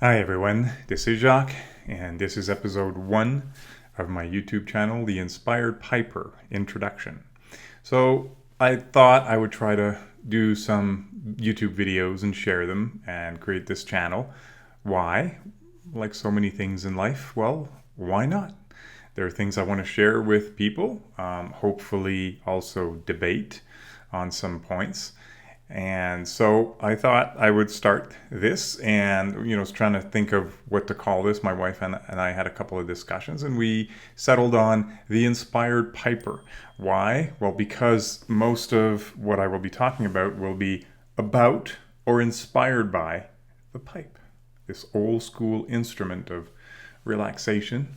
Hi everyone, this is Jacques, and this is episode 1 of my YouTube channel, The Inspired Piper Introduction. So I thought I would try to do some YouTube videos and share them and create this channel. Why? Like so many things in life, well, why not? There are things I want to share with people, hopefully also debate on some points. And so I thought I would start this and, was trying to think of what to call this. My wife and I had a couple of discussions and we settled on the Inspired Piper. Why? Well, because most of what I will be talking about will be about or inspired by the pipe, this old school instrument of relaxation.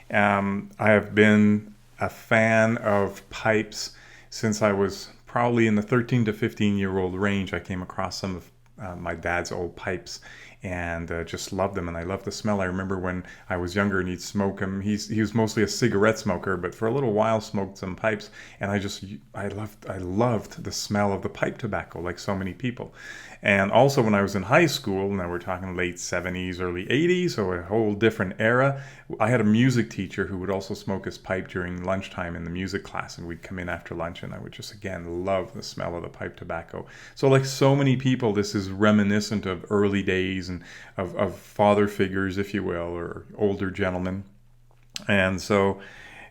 I have been a fan of pipes since I was probably in the 13 to 15-year-old range. I came across some of my dad's old pipes and just loved them, and I loved the smell. I remember when I was younger and he'd smoke them. He was mostly a cigarette smoker, but for a little while smoked some pipes, and I loved the smell of the pipe tobacco, like so many people. And also when I was in high school, now we're talking late 70s, early 80s, so a whole different era, I had a music teacher who would also smoke his pipe during lunchtime in the music class, and we'd come in after lunch and I would just again love the smell of the pipe tobacco. So like so many people, this is reminiscent of early days and of father figures, if you will, or older gentlemen. And so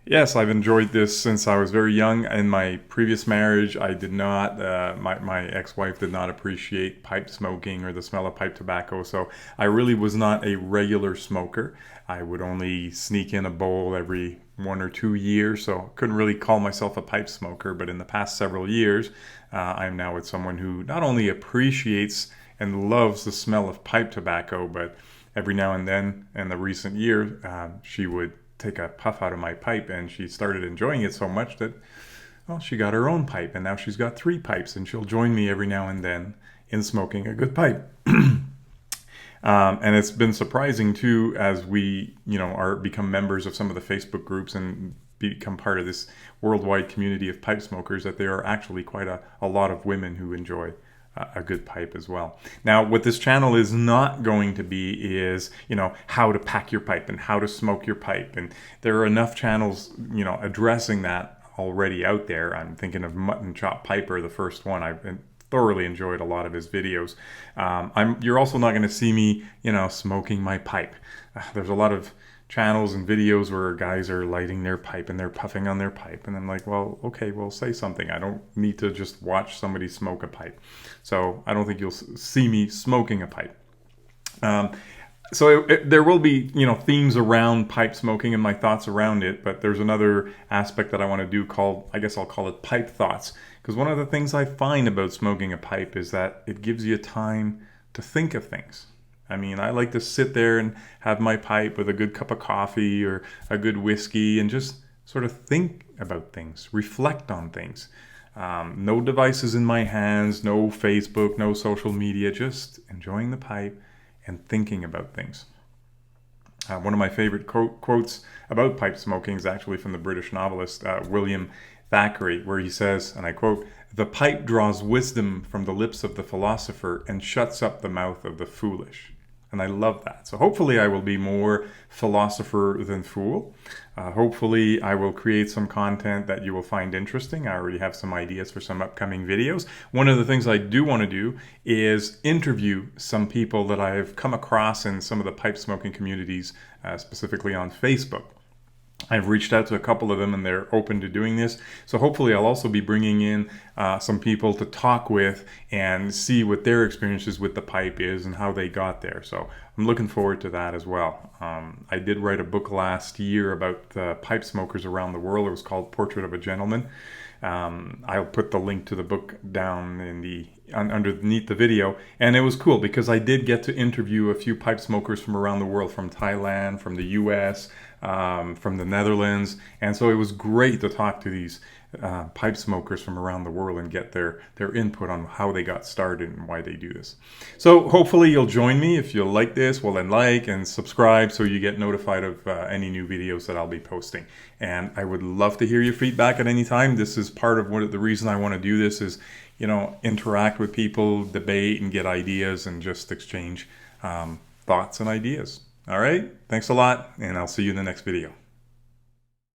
yes, I've enjoyed this since I was very young. In my previous marriage, I did not, my ex-wife did not appreciate pipe smoking or the smell of pipe tobacco, so I really was not a regular smoker. I would only sneak in a bowl every 1 or 2 years, so I couldn't really call myself a pipe smoker. But in the past several years, I'm now with someone who not only appreciates and loves the smell of pipe tobacco, but every now and then in the recent year, she would take a puff out of my pipe, and she started enjoying it so much that, well, she got her own pipe, and now she's got 3 pipes, and she'll join me every now and then in smoking a good pipe. And it's been surprising too, as we, are become members of some of the Facebook groups and become part of this worldwide community of pipe smokers, that there are actually quite a lot of women who enjoy a good pipe as well. Now, what this channel is not going to be is, how to pack your pipe and how to smoke your pipe. And there are enough channels, addressing that already out there. I'm thinking of Mutton Chop Piper, the first one. I've thoroughly enjoyed a lot of his videos. You're also not going to see me, smoking my pipe. There's a lot of channels and videos where guys are lighting their pipe and they're puffing on their pipe, and I'm like, well, okay, well, say something. I don't need to just watch somebody smoke a pipe. So I don't think you'll see me smoking a pipe. So there will be, themes around pipe smoking and my thoughts around it, but there's another aspect that I want to do called, I guess I'll call it pipe thoughts, because one of the things I find about smoking a pipe is that it gives you time to think of things. I mean, I like to sit there and have my pipe with a good cup of coffee or a good whiskey and just sort of think about things, reflect on things. No devices in my hands, no Facebook, no social media, just enjoying the pipe and thinking about things. One of my favorite quotes about pipe smoking is actually from the British novelist William Thackeray, where he says, and I quote, "The pipe draws wisdom from the lips of the philosopher and shuts up the mouth of the foolish." And I love that. So hopefully I will be more philosopher than fool. Hopefully I will create some content that you will find interesting. I already have some ideas for some upcoming videos. One of the things I do want to do is interview some people that I've come across in some of the pipe smoking communities, specifically on Facebook. I've reached out to a couple of them and they're open to doing this. So hopefully I'll also be bringing in some people to talk with and see what their experiences with the pipe is and how they got there. So I'm looking forward to that as well. I did write a book last year about pipe smokers around the world. It was called Portrait of a Gentleman. I'll put the link to the book down in the underneath the video, and it was cool because I did get to interview a few pipe smokers from around the world, from Thailand, from the US, from the Netherlands, and so it was great to talk to these pipe smokers from around the world and get their input on how they got started and why they do this. So hopefully you'll join me. If you like this, well then like and subscribe so you get notified of any new videos that I'll be posting. And I would love to hear your feedback at any time. This is part of the reason I want to do this is, interact with people, debate and get ideas and just exchange thoughts and ideas. All right, thanks a lot, and I'll see you in the next video.